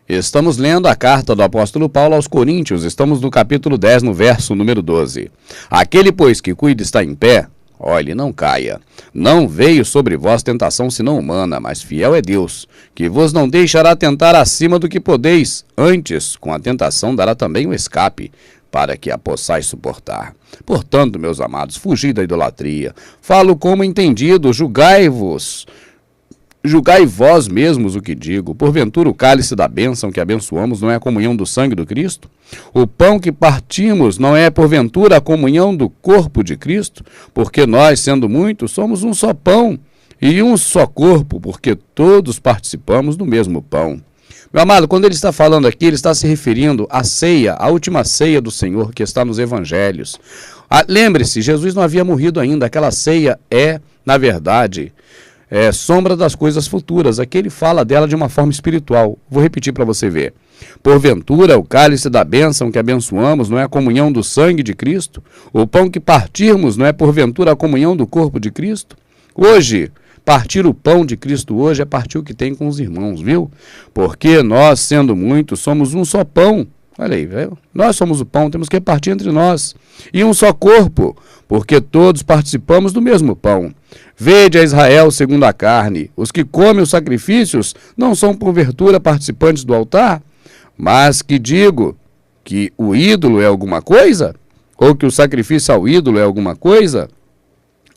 Estamos lendo a carta do apóstolo Paulo aos Coríntios, estamos no capítulo 10, no verso número 12. Aquele, pois, que cuida está em pé, olhe, não caia. Não veio sobre vós tentação senão humana, mas fiel é Deus, que vos não deixará tentar acima do que podeis. Antes, com a tentação dará também o escape, para que a possais suportar. Portanto, meus amados, fugi da idolatria. Falo como entendido, julgai vós mesmos o que digo. Porventura o cálice da bênção que abençoamos não é a comunhão do sangue do Cristo? O pão que partimos não é porventura a comunhão do corpo de Cristo? Porque nós, sendo muitos, somos um só pão e um só corpo, porque todos participamos do mesmo pão. Meu amado, quando ele está falando aqui, ele está se referindo à ceia, à última ceia do Senhor que está nos evangelhos. Lembre-se, Jesus não havia morrido ainda. Aquela ceia é, na verdade, sombra das coisas futuras. Aqui ele fala dela de uma forma espiritual. Vou repetir para você ver. Porventura, o cálice da bênção que abençoamos não é a comunhão do sangue de Cristo? O pão que partirmos não é porventura a comunhão do corpo de Cristo? Hoje, partir o pão de Cristo hoje é partir o que tem com os irmãos, viu? Porque nós, sendo muitos, somos um só pão. Olha aí, viu? Nós somos o pão, temos que partir entre nós. E um só corpo, porque todos participamos do mesmo pão. Vede a Israel segundo a carne. Os que comem os sacrifícios não são porventura participantes do altar? Mas que digo que o ídolo é alguma coisa? Ou que o sacrifício ao ídolo é alguma coisa?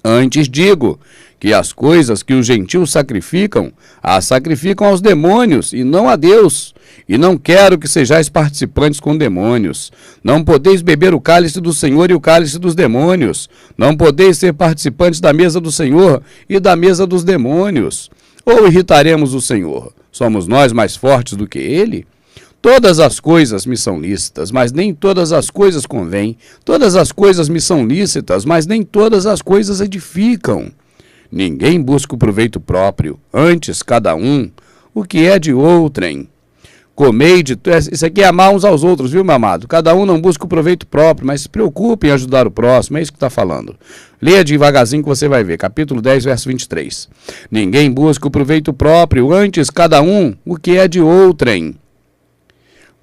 Antes digo que as coisas que os gentios sacrificam, as sacrificam aos demônios e não a Deus. E não quero que sejais participantes com demônios. Não podeis beber o cálice do Senhor e o cálice dos demônios. Não podeis ser participantes da mesa do Senhor e da mesa dos demônios. Ou irritaremos o Senhor? Somos nós mais fortes do que ele? Todas as coisas me são lícitas, mas nem todas as coisas convêm. Todas as coisas me são lícitas, mas nem todas as coisas edificam. Ninguém busca o proveito próprio, antes cada um o que é de outrem. Comei de... Isso aqui é amar uns aos outros, viu, meu amado? Cada um não busca o proveito próprio, mas se preocupe em ajudar o próximo, é isso que está falando. Leia devagarzinho que você vai ver, capítulo 10, verso 23. Ninguém busca o proveito próprio, antes cada um o que é de outrem.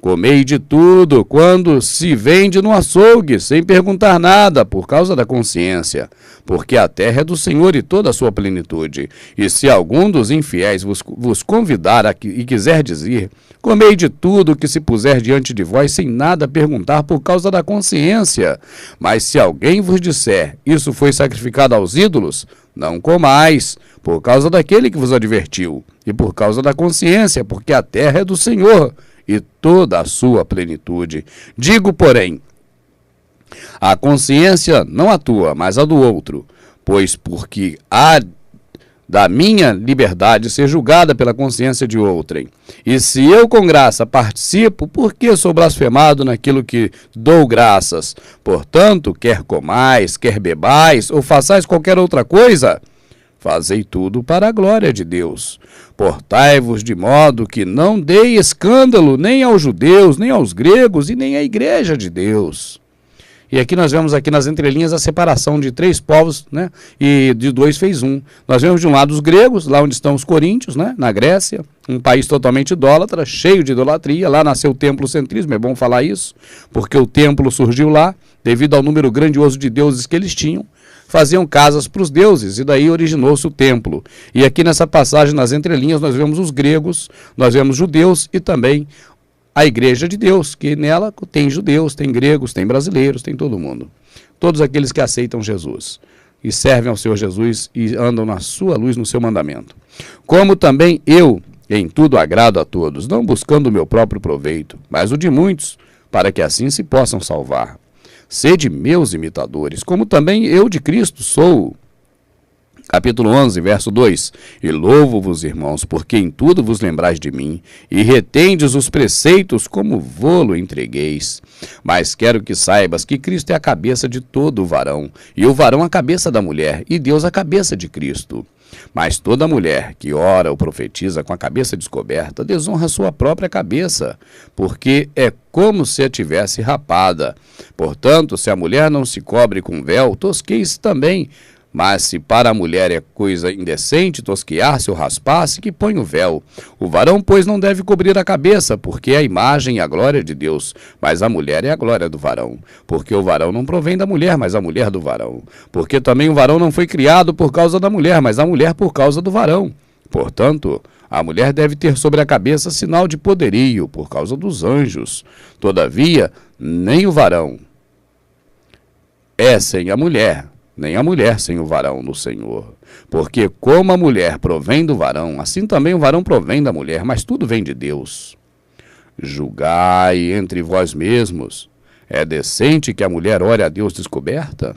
Comei de tudo quando se vende no açougue, sem perguntar nada, por causa da consciência. Porque a terra é do Senhor e toda a sua plenitude. E se algum dos infiéis vos convidar e quiser dizer, comei de tudo que se puser diante de vós, sem nada perguntar por causa da consciência. Mas se alguém vos disser, isso foi sacrificado aos ídolos, não comais, por causa daquele que vos advertiu, e por causa da consciência, porque a terra é do Senhor e toda a sua plenitude. Digo, porém, a consciência não a tua, mas a do outro, pois porque há da minha liberdade ser julgada pela consciência de outrem. E se eu com graça participo, por que sou blasfemado naquilo que dou graças? Portanto, quer comais, quer bebais, ou façais qualquer outra coisa, fazei tudo para a glória de Deus. Portai-vos de modo que não dei escândalo nem aos judeus, nem aos gregos e nem à igreja de Deus. E aqui nós vemos aqui nas entrelinhas a separação de 3 povos, né? E de 2 fez um. Nós vemos de um lado os gregos, lá onde estão os coríntios, né? Na Grécia, um país totalmente idólatra, cheio de idolatria. Lá nasceu o templocentrismo, é bom falar isso, porque o templo surgiu lá, devido ao número grandioso de deuses que eles tinham. Faziam casas para os deuses, e daí originou-se o templo. E aqui nessa passagem, nas entrelinhas, nós vemos os gregos, nós vemos judeus e também a igreja de Deus, que nela tem judeus, tem gregos, tem brasileiros, tem todo mundo. Todos aqueles que aceitam Jesus e servem ao Senhor Jesus e andam na sua luz, no seu mandamento. Como também eu, em tudo agrado a todos, não buscando o meu próprio proveito, mas o de muitos, para que assim se possam salvar. Sede meus imitadores, como também eu de Cristo sou. Capítulo 11, verso 2. E louvo-vos, irmãos, porque em tudo vos lembrais de mim, e retendes os preceitos como vô-lo entregueis. Mas quero que saibas que Cristo é a cabeça de todo o varão, e o varão a cabeça da mulher, e Deus a cabeça de Cristo. Mas toda mulher que ora ou profetiza com a cabeça descoberta desonra sua própria cabeça, porque é como se a tivesse rapada. Portanto, se a mulher não se cobre com véu, tosqueis também, Mas se para a mulher é coisa indecente tosquear-se ou raspar-se, que põe o véu. O varão, pois, não deve cobrir a cabeça, porque é a imagem e a glória de Deus. Mas a mulher é a glória do varão. Porque o varão não provém da mulher, mas a mulher do varão. Porque também o varão não foi criado por causa da mulher, mas a mulher por causa do varão. Portanto, a mulher deve ter sobre a cabeça sinal de poderio, por causa dos anjos. Todavia, nem o varão é sem a mulher, nem a mulher sem o varão no Senhor. Porque como a mulher provém do varão, assim também o varão provém da mulher, mas tudo vem de Deus. Julgai entre vós mesmos. É decente que a mulher ore a Deus descoberta?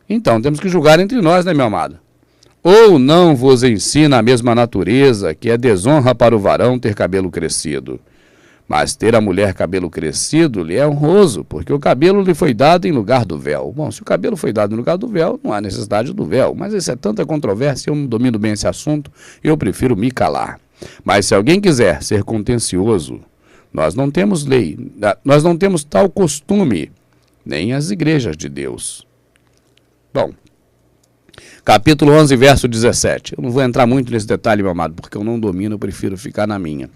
Então, temos que julgar entre nós, né, meu amado? Ou não vos ensina a mesma natureza, que é desonra para o varão ter cabelo crescido? Mas ter a mulher cabelo crescido lhe é honroso, porque o cabelo lhe foi dado em lugar do véu. Bom, se o cabelo foi dado em lugar do véu, não há necessidade do véu. Mas isso é tanta controvérsia, eu não domino bem esse assunto, eu prefiro me calar. Mas se alguém quiser ser contencioso, nós não temos lei, nós não temos tal costume, nem as igrejas de Deus. Bom, capítulo 11, verso 17. Eu não vou entrar muito nesse detalhe, meu amado, porque eu não domino, eu prefiro ficar na minha.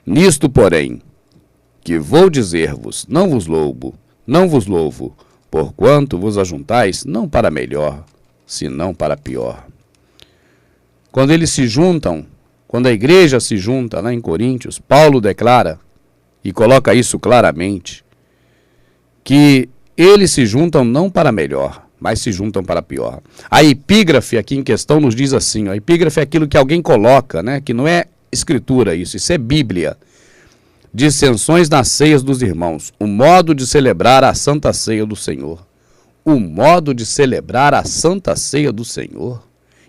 Nisto, porém, que vou dizer-vos, não vos louvo, porquanto vos ajuntais, não para melhor, senão para pior. Quando eles se juntam, quando a igreja se junta lá em Coríntios, Paulo declara, e coloca isso claramente, que eles se juntam não para melhor, mas se juntam para pior. A epígrafe aqui em questão nos diz assim, a epígrafe é aquilo que alguém coloca, né, que não é escritura isso é Bíblia. Dissensões nas ceias dos irmãos, o modo de celebrar a Santa Ceia do Senhor. O modo de celebrar a Santa Ceia do Senhor.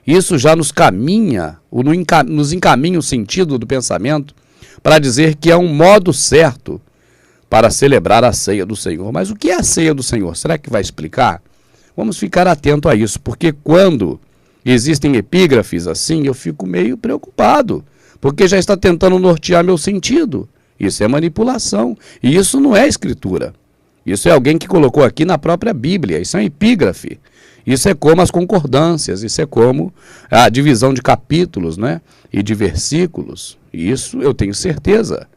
Isso já nos caminha, nos encaminha o sentido do pensamento para dizer que é um modo certo para celebrar a ceia do Senhor. Mas o que é a ceia do Senhor? Será que vai explicar? Vamos ficar atento a isso, porque quando existem epígrafes assim, eu fico meio preocupado, porque já está tentando nortear meu sentido. Isso é manipulação, e isso não é escritura. Isso é alguém que colocou aqui na própria Bíblia, isso é um epígrafe. Isso é como as concordâncias, isso é como a divisão de capítulos, né, e de versículos. Isso eu tenho certeza.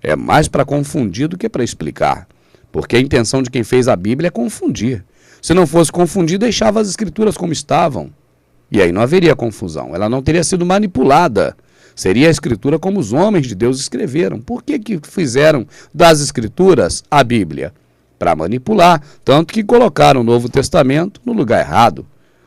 É mais para confundir do que para explicar, porque a intenção de quem fez a Bíblia é confundir. Se não fosse confundir, deixava as escrituras como estavam. E aí não haveria confusão, ela não teria sido manipulada. Seria a escritura como os homens de Deus escreveram. Por que fizeram das escrituras a Bíblia? Para manipular, tanto que colocaram o Novo Testamento no lugar errado.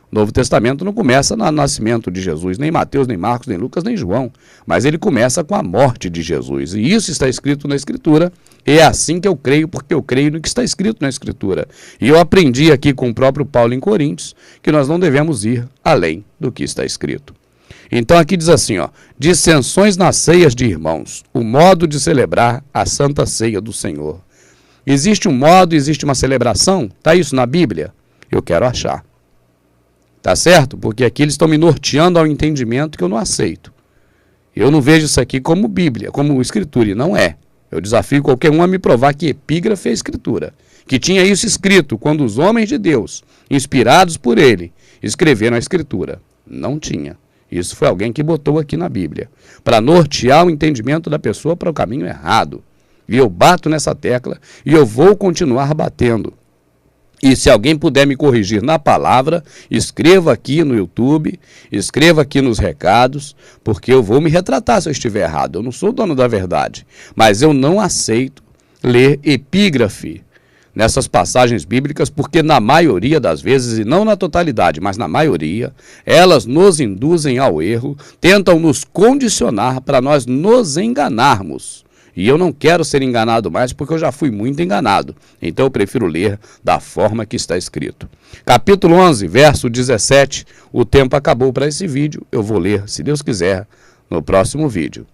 O Novo Testamento não começa no nascimento de Jesus, nem Mateus, nem Marcos, nem Lucas, nem João, mas ele começa com a morte de Jesus. E isso está escrito na Escritura, e é assim que eu creio, porque eu creio no que está escrito na Escritura. E eu aprendi aqui com o próprio Paulo em Coríntios, que nós não devemos ir além do que está escrito. Então aqui diz assim, ó, dissensões nas ceias de irmãos, o modo de celebrar a Santa Ceia do Senhor. Existe um modo, existe uma celebração? Está isso na Bíblia? Eu quero achar. Tá certo? Porque aqui eles estão me norteando ao entendimento que eu não aceito. Eu não vejo isso aqui como Bíblia, como Escritura, e não é. Eu desafio qualquer um a me provar que epígrafe é Escritura. Que tinha isso escrito quando os homens de Deus, inspirados por ele, escreveram a Escritura. Não tinha. Isso foi alguém que botou aqui na Bíblia, para nortear o entendimento da pessoa para o caminho errado. E eu bato nessa tecla e eu vou continuar batendo. E se alguém puder me corrigir na palavra, escreva aqui no YouTube, escreva aqui nos recados, porque eu vou me retratar se eu estiver errado. Eu não sou dono da verdade, mas eu não aceito ler epígrafe nessas passagens bíblicas, porque na maioria das vezes, e não na totalidade, mas na maioria, elas nos induzem ao erro, tentam nos condicionar para nós nos enganarmos. E eu não quero ser enganado mais, porque eu já fui muito enganado. Então eu prefiro ler da forma que está escrito. Capítulo 11, verso 17. O tempo acabou para esse vídeo. Eu vou ler, se Deus quiser, no próximo vídeo.